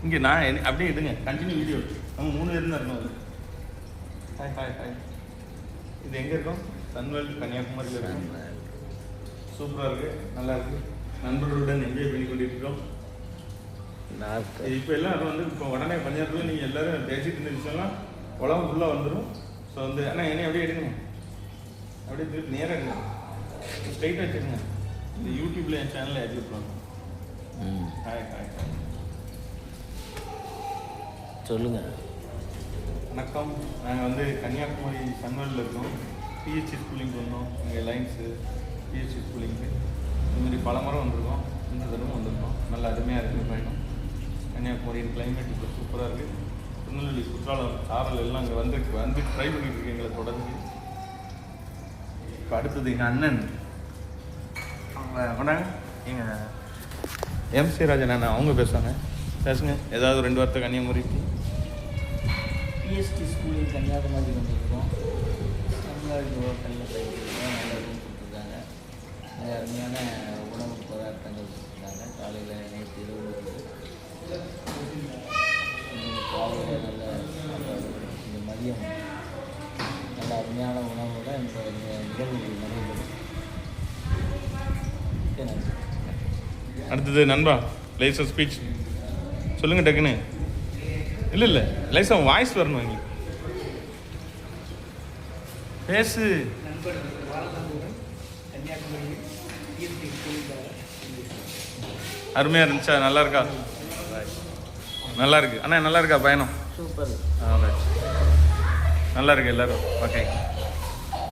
இங்கே நான் அப்படியே எடுங்க கண்டினியூ வீடியோ. நம்ம 3 பேர் தான் இருக்கணும். அது ஹாய் ஹாய் ஹாய். இது எங்கே இருக்கும்? சன்வேல் கன்னியாகுமரியில் இருக்கும். சூப்பராக இருக்குது, நல்லா இருக்குது. நண்பர்களுடன் என்ஜாய் பண்ணி கொண்டிருக்கிறோம். இப்போ எல்லாம் அது இப்போ உடனே பஞ்சாயத்தில் நீங்கள் எல்லோரும் பேசிட்டு இருந்த விஷயம்லாம் உலகம் ஃபுல்லாக வந்துடும். ஸோ ஆனால் என்னை அப்படியே எடுங்க, அப்படியே திருப்பி நேராக எடுங்க, ஸ்ட்ரைட்டாக வச்சுருங்க. இந்த யூடியூப்பில் என் சேனலில் அப்லோட் பண்ணுவோம். Hi hi hi. சொல்லுங்கள். வணக்கம். நாங்கள் கன்னியாகுமரி சன்வேலில் இருக்கோம். பிஹெச்சி ஸ்கூலிங்க்கு வந்தோம். இங்கே லைன்ஸு பிஹெச்சி ஸ்கூலிங்க்கு இதுமாதிரி பல முறை வந்திருக்கோம். இந்த தடவை வந்திருக்கோம். நல்லா அருமையாக இருக்குது பயணம். கன்னியாகுமரியின் கிளைமேட் இப்போ சூப்பராக இருக்குது. திருநெல்வேலி குற்றாலம் சாரல் எல்லாம் அங்கே வந்து ட்ரை பண்ணிட்டு இருக்கு எங்களை தொடர்ந்து. இப்போ அடுத்தது எங்கள் அண்ணன் அவங்க எங்கள் எம்சி ராஜன் அண்ணன் அவங்க பேசுங்க. ஏதாவது 2 வார்த்தை கன்னியாகுமரிக்கு. பிஎஸ்டி ஸ்கூலில் கன்னியாகுமரி வந்துருக்கோம். தமிழ்நாடு ஹோட்டலில் போயிருக்கோம். நல்லா ரூம் கொடுத்துருக்காங்க. நல்ல அருமையான உணவு பதார்த்தங்கள் கொடுத்துருக்காங்க. காலையில் நேற்று 20 காலையில் நல்ல இந்த மதியம் நல்ல அருமையான உணவோட இந்த நிகழ்வு நடைபெறும். அடுத்தது நண்பா லைசன்ஸ் ஸ்பீச் சொல்லுங்க டக்குன்னு. இல்லை லைசன்ஸ் வாய்ஸ் வரணும் எங்களுக்கு. பேசு. அருமையாக இருந்துச்சா? நல்லா இருக்கா? நல்லா இருக்கு அண்ணா. நல்லா இருக்கா பயணம்? சூப்பர். நல்லா இருக்கு எல்லாரும். ஓகே.